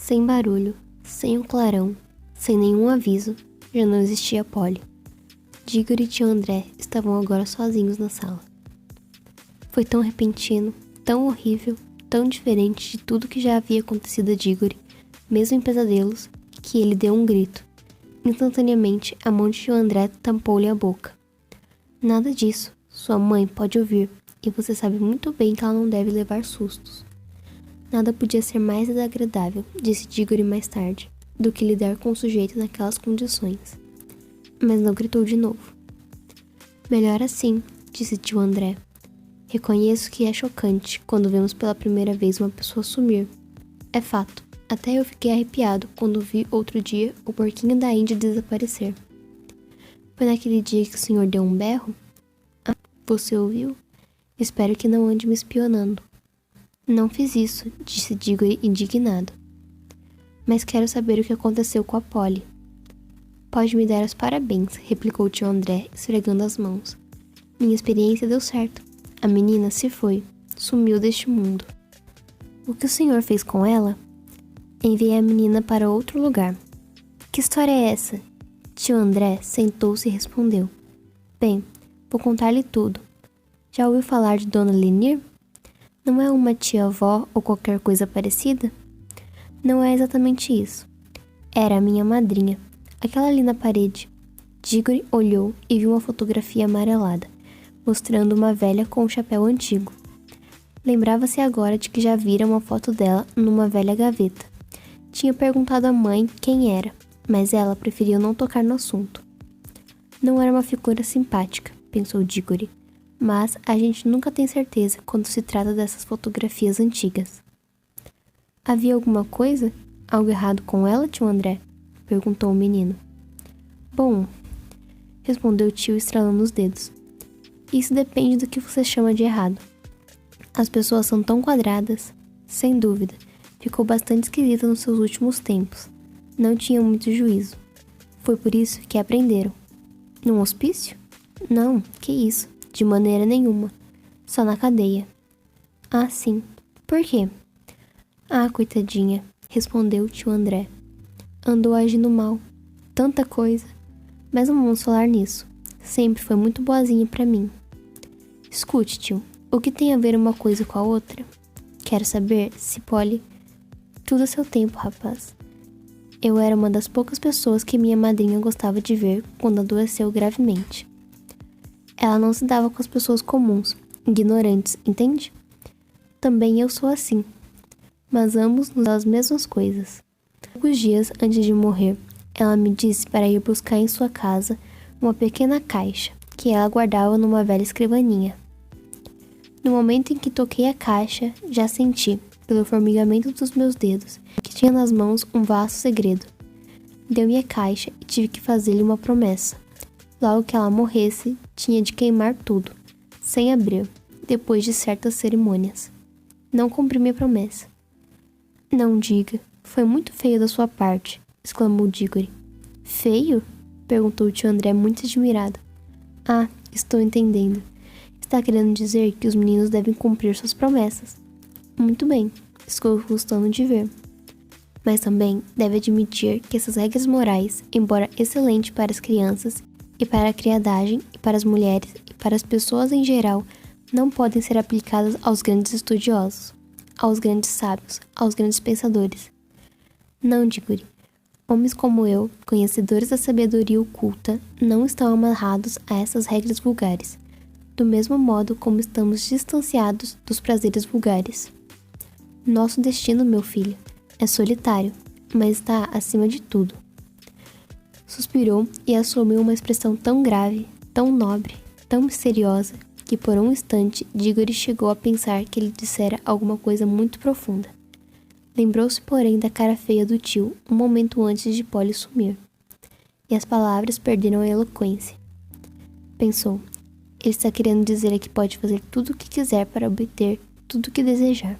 Sem barulho, sem um clarão, sem nenhum aviso, já não existia Polly. Diggory e tio André estavam agora sozinhos na sala. Foi tão repentino, tão horrível, tão diferente de tudo que já havia acontecido a Diggory, mesmo em pesadelos, que ele deu um grito. Instantaneamente, a mão de tio André tampou-lhe a boca. Nada disso, sua mãe pode ouvir, e você sabe muito bem que ela não deve levar sustos. Nada podia ser mais desagradável, disse Diggory mais tarde, do que lidar com o sujeito naquelas condições. Mas não gritou de novo. Melhor assim, disse tio André. Reconheço que é chocante quando vemos pela primeira vez uma pessoa sumir. É fato, até eu fiquei arrepiado quando vi outro dia o porquinho da Índia desaparecer. Foi naquele dia que o senhor deu um berro? Ah, você ouviu? Espero que não ande me espionando. Não fiz isso, disse Diggory indignado. Mas quero saber o que aconteceu com a Polly. Pode me dar os parabéns, replicou tio André, esfregando as mãos. Minha experiência deu certo. A menina se foi, sumiu deste mundo. O que o senhor fez com ela? Enviei a menina para outro lugar. Que história é essa? Tio André sentou-se e respondeu. Bem, vou contar-lhe tudo. Já ouviu falar de Dona Lenir? Não é uma tia-avó ou qualquer coisa parecida? Não é exatamente isso. Era a minha madrinha, aquela ali na parede. Diggory olhou e viu uma fotografia amarelada, mostrando uma velha com um chapéu antigo. Lembrava-se agora de que já vira uma foto dela numa velha gaveta. Tinha perguntado à mãe quem era, mas ela preferiu não tocar no assunto. Não era uma figura simpática, pensou Diggory. Mas a gente nunca tem certeza quando se trata dessas fotografias antigas. Havia alguma coisa? Algo errado com ela, tio André? Perguntou o menino. Bom, respondeu o tio estralando os dedos. Isso depende do que você chama de errado. As pessoas são tão quadradas. Sem dúvida, ficou bastante esquisita nos seus últimos tempos. Não tinha muito juízo. Foi por isso que aprenderam. Num hospício? Não, que isso. De maneira nenhuma. Só na cadeia. Ah, sim. Por quê? Ah, coitadinha, respondeu o tio André. Andou agindo mal. Tanta coisa. Mas não vamos falar nisso. Sempre foi muito boazinha pra mim. Escute, tio. O que tem a ver uma coisa com a outra? Quero saber se Polly... Tudo a seu tempo, rapaz. Eu era uma das poucas pessoas que minha madrinha gostava de ver quando adoeceu gravemente. Ela não se dava com as pessoas comuns, ignorantes, entende? Também eu sou assim. Mas ambos nos dão as mesmas coisas. Poucos dias antes de morrer, ela me disse para ir buscar em sua casa uma pequena caixa que ela guardava numa velha escrivaninha. No momento em que toquei a caixa, já senti, pelo formigamento dos meus dedos, que tinha nas mãos um vasto segredo. Deu-me a caixa e tive que fazer-lhe uma promessa. Logo que ela morresse, tinha de queimar tudo, sem abrir, depois de certas cerimônias. Não cumpri minha promessa. Não diga, foi muito feio da sua parte, exclamou Diggory. Feio? Perguntou o tio André muito admirado. Ah, estou entendendo. Está querendo dizer que os meninos devem cumprir suas promessas. Muito bem, estou gostando de ver. Mas também deve admitir que essas regras morais, embora excelentes para as crianças, e para a criadagem, e para as mulheres, e para as pessoas em geral, não podem ser aplicadas aos grandes estudiosos, aos grandes sábios, aos grandes pensadores. Não, Diggory. Homens como eu, conhecedores da sabedoria oculta, não estão amarrados a essas regras vulgares, do mesmo modo como estamos distanciados dos prazeres vulgares. Nosso destino, meu filho, é solitário, mas está acima de tudo. Suspirou e assumiu uma expressão tão grave, tão nobre, tão misteriosa, que por um instante Diggory chegou a pensar que ele dissera alguma coisa muito profunda. Lembrou-se, porém, da cara feia do tio um momento antes de Polly sumir, e as palavras perderam a eloquência. Pensou, ele está querendo dizer que pode fazer tudo o que quiser para obter tudo o que desejar.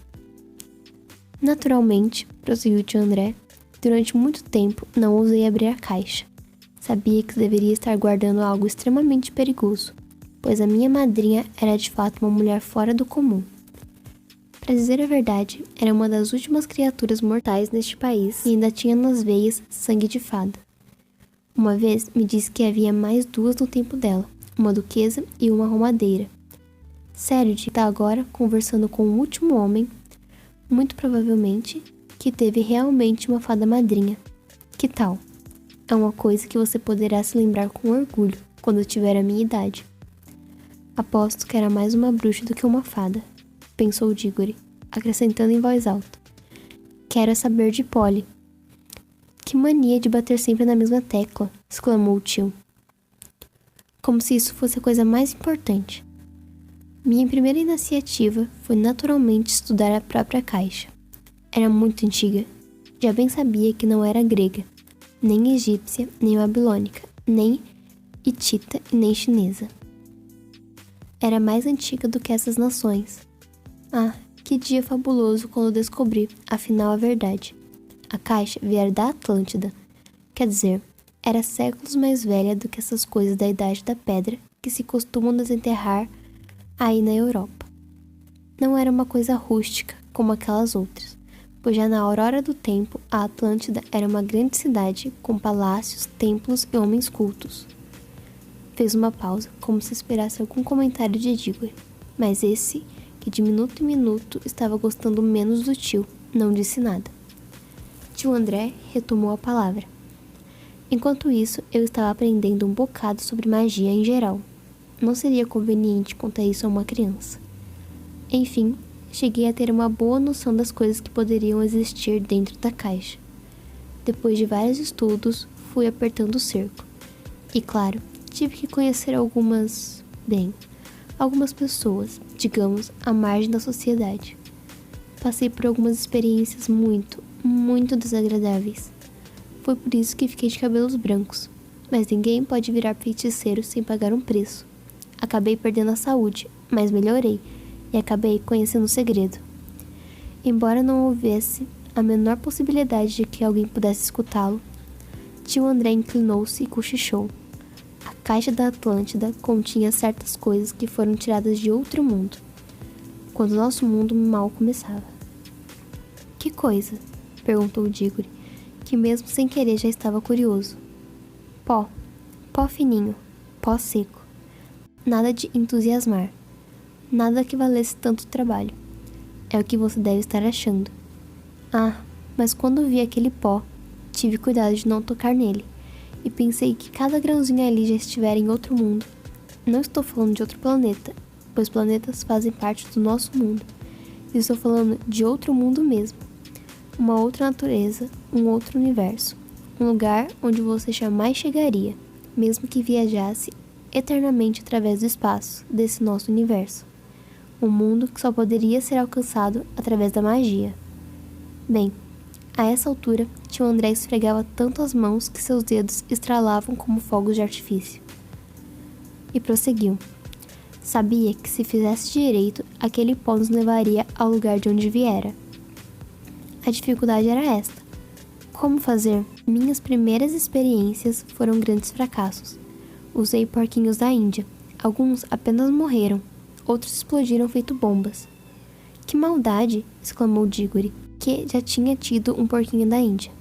Naturalmente, prosseguiu tio André, durante muito tempo não ousei abrir a caixa. Sabia que deveria estar guardando algo extremamente perigoso, pois a minha madrinha era de fato uma mulher fora do comum. Para dizer a verdade, era uma das últimas criaturas mortais neste país e ainda tinha nas veias sangue de fada. Uma vez me disse que havia mais duas no tempo dela, uma duquesa e uma arrumadeira. Sério de estar agora conversando com o último homem, muito provavelmente, que teve realmente uma fada madrinha. Que tal? É uma coisa que você poderá se lembrar com orgulho quando tiver a minha idade. Aposto que era mais uma bruxa do que uma fada, pensou Diggory, acrescentando em voz alta. Quero saber de Polly. Que mania de bater sempre na mesma tecla, exclamou o tio. Como se isso fosse a coisa mais importante. Minha primeira iniciativa foi naturalmente estudar a própria caixa. Era muito antiga. Já bem sabia que não era grega, nem egípcia, nem babilônica, nem hitita e nem chinesa. Era mais antiga do que essas nações. Ah, que dia fabuloso quando descobri, afinal, a verdade. A caixa viera da Atlântida. Quer dizer, era séculos mais velha do que essas coisas da Idade da Pedra que se costumam desenterrar aí na Europa. Não era uma coisa rústica como aquelas outras, pois já na aurora do tempo a Atlântida era uma grande cidade com palácios, templos e homens cultos. Fez uma pausa, como se esperasse algum comentário de Diggory, mas esse, que de minuto em minuto estava gostando menos do tio, não disse nada. Tio André retomou a palavra. Enquanto isso, eu estava aprendendo um bocado sobre magia em geral. Não seria conveniente contar isso a uma criança. Enfim, cheguei a ter uma boa noção das coisas que poderiam existir dentro da caixa. Depois de vários estudos, fui apertando o cerco. E claro, tive que conhecer algumas pessoas, digamos, à margem da sociedade. Passei por algumas experiências muito desagradáveis. Foi por isso que fiquei de cabelos brancos. Mas ninguém pode virar feiticeiro sem pagar um preço. Acabei perdendo a saúde, mas melhorei e acabei conhecendo o segredo. Embora não houvesse a menor possibilidade de que alguém pudesse escutá-lo, tio André inclinou-se e cochichou. A caixa da Atlântida continha certas coisas que foram tiradas de outro mundo, quando nosso mundo mal começava. Que coisa? Perguntou Diggory, que mesmo sem querer já estava curioso. Pó fininho, pó seco. Nada de entusiasmar. Nada que valesse tanto trabalho. É o que você deve estar achando. Ah, mas quando vi aquele pó, tive cuidado de não tocar nele. E pensei que cada grãozinho ali já estivera em outro mundo. Não estou falando de outro planeta, pois planetas fazem parte do nosso mundo. Estou falando de outro mundo mesmo. Uma outra natureza, um outro universo. Um lugar onde você jamais chegaria, mesmo que viajasse eternamente através do espaço desse nosso universo. Um mundo que só poderia ser alcançado através da magia. Bem, a essa altura, tio André esfregava tanto as mãos que seus dedos estralavam como fogos de artifício. E prosseguiu. Sabia que se fizesse direito, aquele pó nos levaria ao lugar de onde viera. A dificuldade era esta. Como fazer? Minhas primeiras experiências foram grandes fracassos. Usei porquinhos da Índia. Alguns apenas morreram. Outros explodiram feito bombas. Que maldade! Exclamou Diggory, que já tinha tido um porquinho da Índia.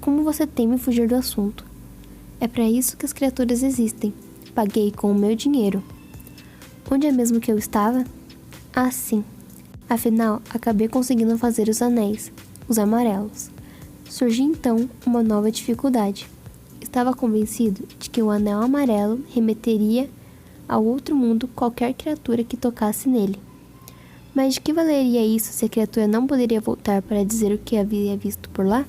Como você teme fugir do assunto? É para isso que as criaturas existem. Paguei com o meu dinheiro. Onde é mesmo que eu estava? Ah, sim. Afinal, acabei conseguindo fazer os anéis, os amarelos. Surgiu então uma nova dificuldade. Estava convencido de que o anel amarelo remeteria ao outro mundo qualquer criatura que tocasse nele. Mas de que valeria isso se a criatura não poderia voltar para dizer o que havia visto por lá?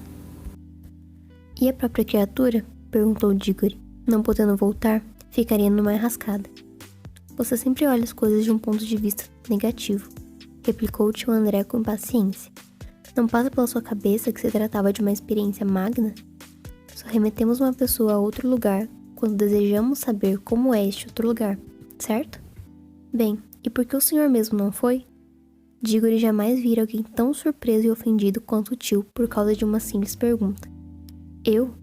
E a própria criatura? Perguntou Diggory. Não podendo voltar, ficaria numa enrascada. Você sempre olha as coisas de um ponto de vista negativo, replicou o tio André com impaciência. Não passa pela sua cabeça que se tratava de uma experiência magna? Só remetemos uma pessoa a outro lugar quando desejamos saber como é este outro lugar, certo? Bem, e por que o senhor mesmo não foi? Diggory jamais vira alguém tão surpreso e ofendido quanto o tio por causa de uma simples pergunta. Eu?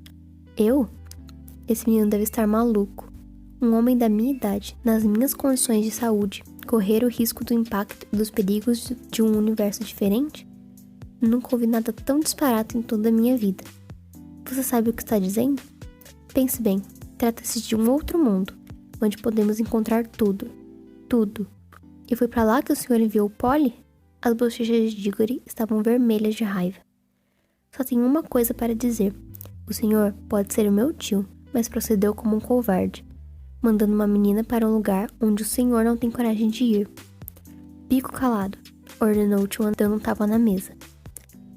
Esse menino deve estar maluco. Um homem da minha idade, nas minhas condições de saúde, Correr o risco do impacto dos perigos de um universo diferente? Nunca ouvi nada tão disparate em toda a minha vida. Você sabe o que está dizendo? Pense bem, trata-se de um outro mundo, onde podemos encontrar tudo. Tudo. E foi para lá que o senhor enviou Polly? As bochechas de Diggory estavam vermelhas de raiva. Só tenho uma coisa para dizer. O senhor pode ser o meu tio, mas procedeu como um covarde, mandando uma menina para um lugar onde o senhor não tem coragem de ir. Bico calado, ordenou o tio André não estava na mesa.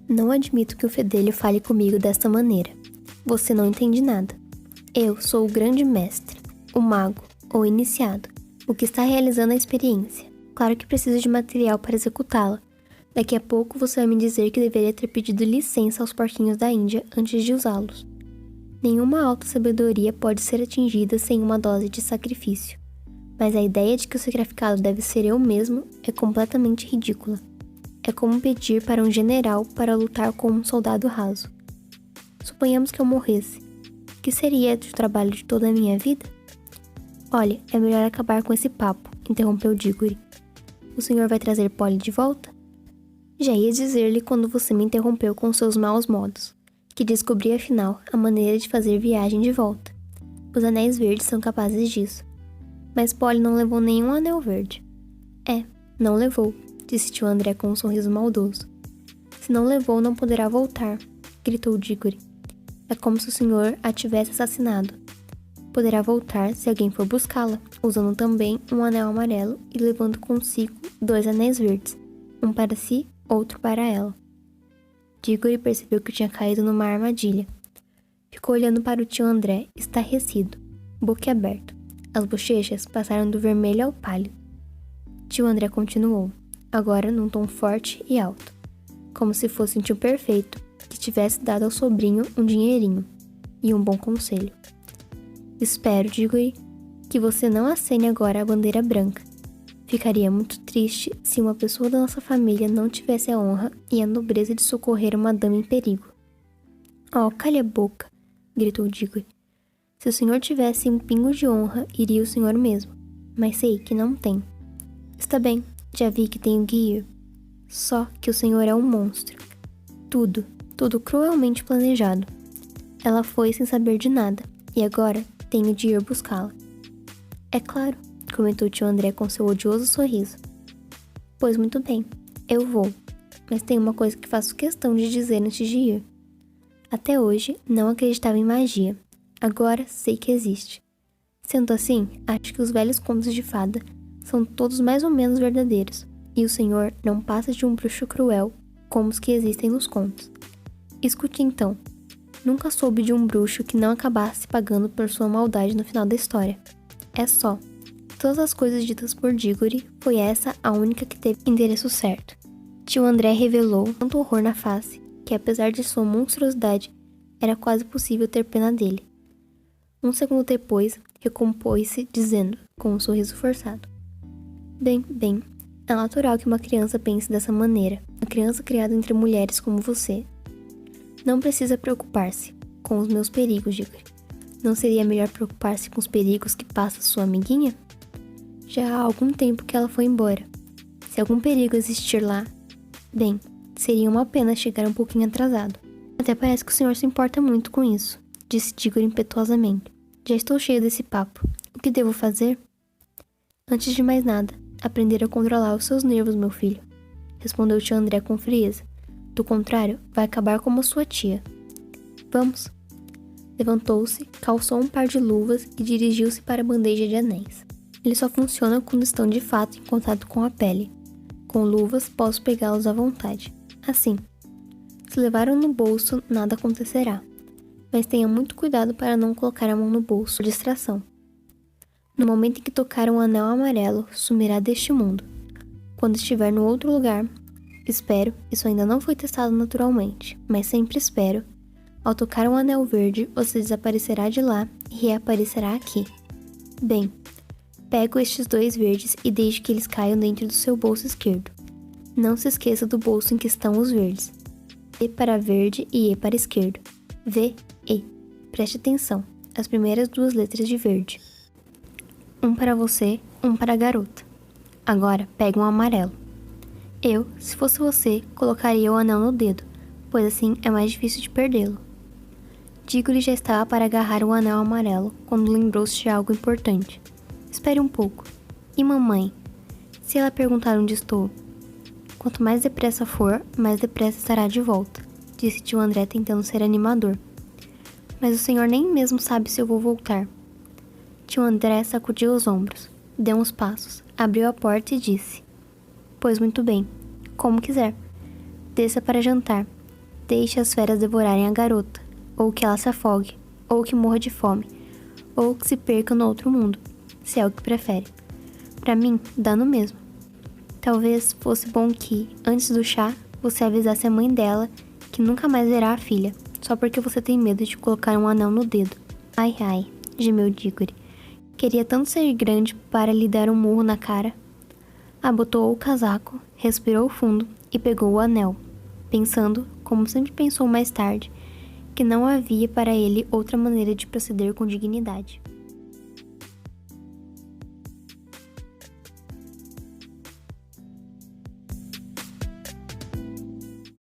Não admito que o fedelho fale comigo desta maneira. Você não entende nada. Eu sou o grande mestre, o mago, ou iniciado, o que está realizando a experiência. Claro que preciso de material para executá-la. Daqui a pouco você vai me dizer que deveria ter pedido licença aos porquinhos da Índia antes de usá-los. Nenhuma alta sabedoria pode ser atingida sem uma dose de sacrifício. Mas a ideia de que o sacrificado deve ser eu mesmo é completamente ridícula. É como pedir para um general para lutar como um soldado raso. Suponhamos que eu morresse. O que seria do trabalho de toda a minha vida? Olha, é melhor acabar com esse papo, interrompeu Diggory. O senhor vai trazer Polly de volta? Já ia dizer-lhe quando você me interrompeu com seus maus modos, que descobri afinal a maneira de fazer viagem de volta. Os anéis verdes são capazes disso. Mas Polly não levou nenhum anel verde. Não levou, disse tio André com um sorriso maldoso. Se não levou, não poderá voltar, gritou Diggory. É como se o senhor a tivesse assassinado. Poderá voltar se alguém for buscá-la, usando também um anel amarelo e levando consigo 2 anéis verdes, um para si, outro para ela. Diggory percebeu que tinha caído numa armadilha. Ficou olhando para o tio André, estarrecido, boquiaberto. As bochechas passaram do vermelho ao pálido. Tio André continuou, agora num tom forte e alto, como se fosse um tio perfeito que tivesse dado ao sobrinho um dinheirinho e um bom conselho. Espero, Diggory, que você não acene agora a bandeira branca. Ficaria muito triste se uma pessoa da nossa família não tivesse a honra e a nobreza de socorrer uma dama em perigo. Oh, calhe a boca, gritou Diggory. Se o senhor tivesse um pingo de honra, iria o senhor mesmo, mas sei que não tem. Está bem, já vi que tenho que ir. Só que o senhor é um monstro. Tudo cruelmente planejado. Ela foi sem saber de nada, e agora tenho de ir buscá-la. É claro, comentou tio André com seu odioso sorriso. Pois muito bem, eu vou, mas tem uma coisa que faço questão de dizer antes de ir. Até hoje não acreditava em magia, agora sei que existe. Sendo assim, acho que os velhos contos de fada são todos mais ou menos verdadeiros, e o senhor não passa de um bruxo cruel como os que existem nos contos. Escute então. Nunca soube de um bruxo que não acabasse pagando por sua maldade no final da história. É só. Todas as coisas ditas por Diggory, foi essa a única que teve endereço certo. Tio André revelou tanto horror na face, que apesar de sua monstruosidade, era quase possível ter pena dele. Um segundo depois, recompôs-se, dizendo, com um sorriso forçado. Bem, é natural que uma criança pense dessa maneira, uma criança criada entre mulheres como você. Não precisa preocupar-se com os meus perigos, Diggory. Não seria melhor preocupar-se com os perigos que passa sua amiguinha? Já há algum tempo que ela foi embora. Se algum perigo existir lá, bem, seria uma pena chegar um pouquinho atrasado. Até parece que o senhor se importa muito com isso, disse Diggory impetuosamente. Já estou cheio desse papo. O que devo fazer? Antes de mais nada, aprender a controlar os seus nervos, meu filho, respondeu o tio André com frieza. Do contrário, vai acabar como a sua tia. Vamos. Levantou-se, calçou um par de luvas e dirigiu-se para a bandeja de anéis. Eles só funcionam quando estão de fato em contato com a pele. Com luvas, posso pegá-los à vontade. Assim. Se levaram no bolso, nada acontecerá. Mas tenha muito cuidado para não colocar a mão no bolso por distração. No momento em que tocar um anel amarelo, sumirá deste mundo. Quando estiver no outro lugar, espero, isso ainda não foi testado naturalmente, mas sempre espero, ao tocar um anel verde, você desaparecerá de lá e reaparecerá aqui. Bem, pego estes 2 verdes e deixo que eles caiam dentro do seu bolso esquerdo. Não se esqueça do bolso em que estão os verdes. E para verde e E para esquerdo. V, E. Preste atenção, as primeiras 2 letras de verde. Um para você, um para a garota. Agora pegue um amarelo. Eu, se fosse você, colocaria o anel no dedo, pois assim é mais difícil de perdê-lo. Diggory já estava para agarrar o anel amarelo quando lembrou-se de algo importante. Espere um pouco. E mamãe? Se ela perguntar onde estou? Quanto mais depressa for, mais depressa estará de volta, disse tio André tentando ser animador. Mas o senhor nem mesmo sabe se eu vou voltar. Tio André sacudiu os ombros, deu uns passos, abriu a porta e disse: Pois muito bem, como quiser. Desça para jantar. Deixe as feras devorarem a garota, ou que ela se afogue, ou que morra de fome, ou que se perca no outro mundo, se é o que prefere. Para mim, dá no mesmo. Talvez fosse bom que, antes do chá, você avisasse a mãe dela que nunca mais verá a filha, só porque você tem medo de colocar um anel no dedo. Ai, ai, gemeu Diggory. Queria tanto ser grande para lhe dar um murro na cara. Abotoou o casaco, respirou fundo e pegou o anel, pensando, como sempre pensou mais tarde, que não havia para ele outra maneira de proceder com dignidade.